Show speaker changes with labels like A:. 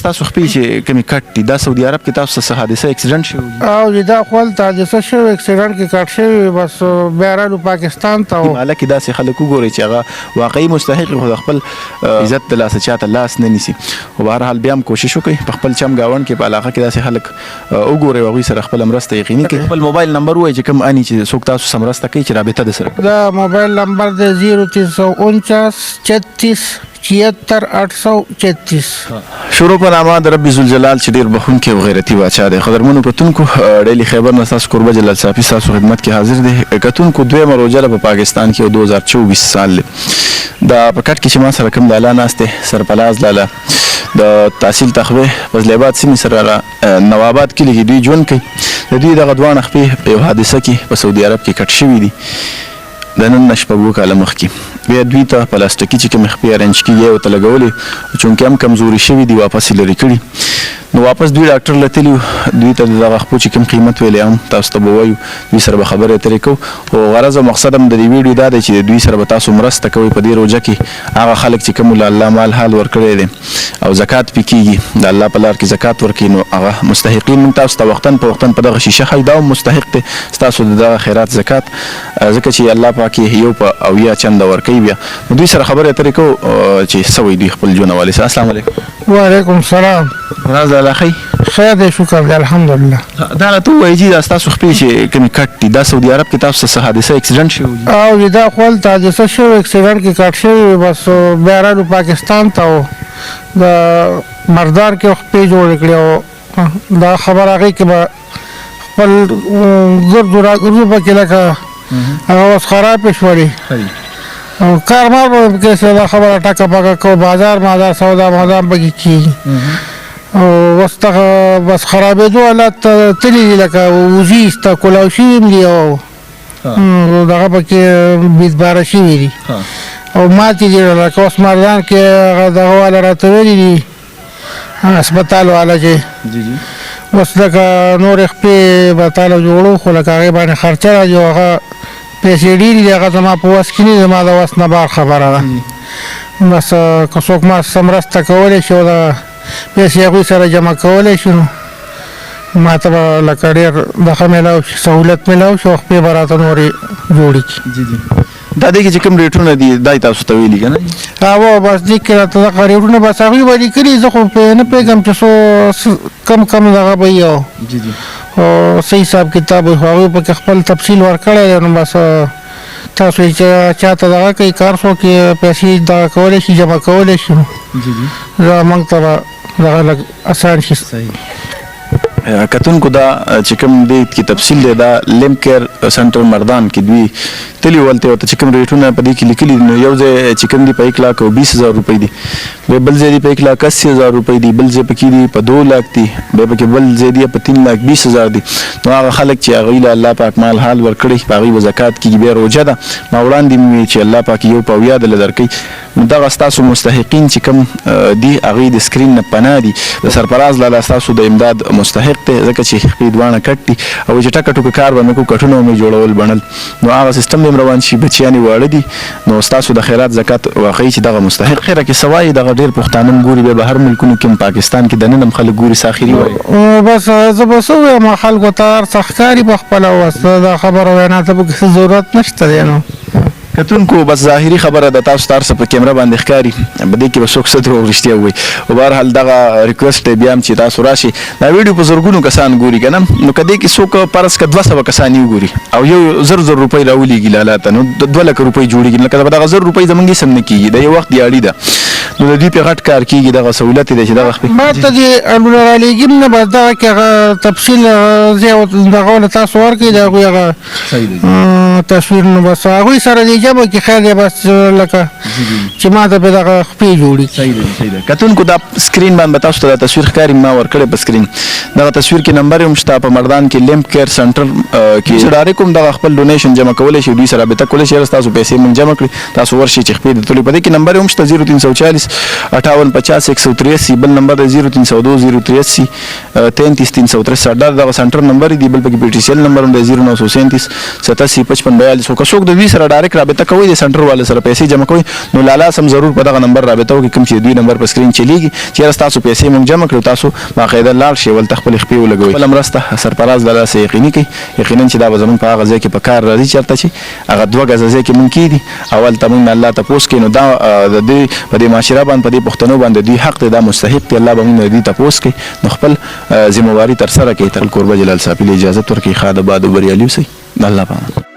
A: تاسو خپل چې کومې کټ دي دا سعودي عرب کې تاسو څه حادثه اکسیډنټ شوی
B: او دا خپل حادثه شوی اکسیډنټ کې کټ شوی بس بیا رالو پاکستان ته و
A: مالک داسې خلک وګوري چې هغه واقعي مستحق خو خپل عزت د لاسه چاته لاس نه نیسي او بهر حال بیا هم کوشش وکړي په خپل چم گاون کې په علاقه کې داسې خلک وګوري او سره خپل مرسته یقیني کړي. خپل موبایل نمبر وایي چې کوم اني چې څوک تاسو سره مرسته کوي چې رابطه د سره
B: دا موبایل نمبر دی 0349 36 76 836.
A: شروع په نامه د رب ذوالجلال چې ډیر بخونکی او غیرتي بادشاہ دی. قدرمنو کتونکو ډیلی خیبر نه تاسو قربه جلال صافي تاسو خدمت کې حاضر دی. کتونکو دویمه روزه په پاکستان کې 2024 سال دا په کټ کې چې ما سره کوم د اعلان ناشته سرپلاز لاله د تحصیل تخوی فضلآباد سیمې سره نواباد کې لګي دوی ژوند کوي. د دوی دغه دوه خپې په یو حادثه کې په سعودي عرب کې کټ شوي دي د نن شپږو کاله مخکې. بیا دوی ته پلاستیکي چې کوم خپې ارنج کېږي او ته لګولې چونکې هم کمزوري شوي دي واپس یې لرې کړي. نو واپس دوی ډاکټر له تلي دوی ته دغه خپو چې کوم قیمت ویلی هم تاسو ته به وایو دوی سره به خبرې اترې کوو او غرض او مقصد هم د دې ویډیو دا دی چې دوی سره به تاسو مرسته کوئ په دې روژه کې هغه خلک چې کوم له الله مال حال ورکړی دی او زکات پې کېږي د الله په لار کې زکات ورکوي نو هغه مستحقین موږ تاسو ته وختاً په وختاً په دغه شیشه ښایي دا هم مستحق دی ستاسو د دغه خیرات زکات ځکه چې الله پاک یې یو په اویا چنده ورکوي. بیا نو دوی سره خبرې اترې کوو چې څه وایي دوی خپل ژوند حوالې سره. السلام علیکم.
B: وعلیکم السلام.
A: راز الله خی
B: خیر دی شکر دی الحمدلله.
A: دا راته ووایي چې دا ستاسو خپې چې کومې کټ دي دا سعودي عرب کې تاسو څه حادثه اکسیډنټ شوی دي
B: او دا خپل حادثه شوی اکسیډنټ کې کټ شوی بس بیا رالو پاکستان ته و د مردار کې خپې جوړې کړې او دا خبر هغې کې به خپل ګردو راګردو پکې لکه هغه اوس خرابې شولې او کارمار به پکې دا خبره ټکه پکه کو بازار مازار سودا مازار پکې کېږي او اوس دغه بس خرابېدو حالت تللي دي لکه وزي سته کلاو شوي هم دي او دغه پکې بیزباره شوي دي او ماتې دي لکه اوس مردان کې هغه دغه والا راته ویلي دي هسپتال والا چې اوس لکه نورې خپې به تاله جوړو خو لکه هغې باندې خرچه راځي او هغه پیسې ډېرې دي هغه زما په وس کې نه دي زما د وس نه بار خبره ده. بس که څوک ما سره مرسته کولی شي او د پیسې هغوی سره جمع کولی شي نو ما ته به لکه ډېر دغه میلاو شي سهولت میلاو شي او خپې به راته نورې جوړې کړي.
A: دا دی چې کوم ریټونه دي دا تاسو ته ویلي که نه
B: او بس دې کې راته دغه ریټونه بس هغوی به لیکلي زه خو نه پوهېږم چې څو کم دغه به وي او صحیح حساب کتاب وي خو هغوی پکې خپل تفصیل ورکړی دی نو بس تاسو چې چاته دغه کوي کار څوک یې پیسې دغه کولی شي جمع کولی شي نو موږ ته به دغه لږ اسان شي.
A: کتونکو دا چې کوم دی کې تفصیل دی دا لیم کیر سنټر مردان کې دوی تلي ولته ورته چې کوم ریټونه په دې کې لیکلي نو یو ځای چې کوم دی په 1,20,000 روپۍ دي بل ځای دی په 1,80,000 روپۍ دي بل ځای پکې دی په 2 لک دي بیا پکې بل ځای دی په 3,20,000 دي. نو هغه خلک چې هغوی له الله پاک مال حال ورکړي په هغوی به زکات کېږي. بیا روژه ده ما وړاندې مې ویل چې الله پاک یو په اویا دله درکوي نو دغه ستاسو مستحقین چې کوم دي هغوی د سکرین نه پناه دي د سرفراز لاله ستاسو د امداد مستحق دی ځکه چې خپې دواړه کټ دي او چې ټکه ټوکه کار به مې کوو کټونه به مې جوړول بڼل نو هغه سیستم به روان شي بچیان یې واړه دي نو ستاسو د خیرات زکات واقعي چې دغه مستحق خیره کې څه وایي دغه ډېر پښتانه هم ګوري بیا بهر ملکونو کې هم پاکستان کې دننه هم خلک ګوري ساخري وایي
B: بس زه به څه ووایم خلکو ته هر څه ښکاري په خپله اوس دا خبره وینا ته پکې څه ضرورت نشته دی نو
A: کتونکو بس ظاهري خبره د تاسو ته هر څه په کیمره باندې ښکاري په دې کې به څوک څه دروغ رښتیا ووایي او بهرحال دغه ریکویسټ دی بیا هم چې تاسو راشئ دا ویډیو په زرګونو کسان ګوري که نه نو که دې کې څوک فرض که 200 کسان یې وګوري او یو 1,000 روپۍ راولېږي لاله ته نو 2 لکه روپۍ جوړېږي لکه دغه 1,000 روپۍ زموږ هېڅ هم نه کېږي د یو وخت دیاړي ده نو د دوی پې غټ کار کېږي دغه سهولت دی چې دغه خپې
B: ما ته دې الونه رالېږي نه بس دغه کې هغه تفصیل دغه له تاسو ورکړي د هغوی هغه تصویر نو بس هغوی سره دې جمع کړي خیر دی بس لکه چې ما ته پې دغه خپې جوړي
A: صحیح ده. کتونکو دا سکرین باندې به تاسو ته دا تصویر ښکاري ما ورکړی په سکرین دغه تصویر کې نمبر هم شته په مردان کې لیمپ کیر سنټر کې ډایرکټ هم دغه خپل ډونیشن جمع کولی شي دوی سره رابطه کولی شي تاسو پیسې موږ جمع کړي تاسو ورشئ چې خپې د تلو په دې کې نمبر هم شته 0340 5850 183 بل نمبر دی 0302 083 33 363 دا دغه سنټر نمبر دی بل پکې پی ټي سی ایل نمبر هم دی 0937 8755 ټلیفون بیال سو که څوک د دوی سره ډایرکټ رابطه کوي د سنټر والے سره پیسې جمع کوي نو لالا سم ضرور په دغه نمبر رابطه وکړي کوم چې دوی نمبر په سکرین چلیږي چې تاسو پیسې مونږ جمع کړو تاسو باقاعده لاړ شئ ولته خپل خپې ولګوي خپل مرسته سرپراز لالا سه یقیني کوي یقینا چې دا به زموږ په هغه ځای کې په کار راځي چېرته چې هغه 2 غزه ځای کې مونږ کېدي اول ته مونږ الله تپوس کوي نو دا د دې په دې معاشره باندې په دې پښتنو باندې دوی حق دی دا مستحق دی الله به مونږ دې تپوس کوي نو خپل ذمہواری تر سره کوي تر قربه جلال صاحب له اجازه ورکړي خاله باد بریالي اوسئ الله پاک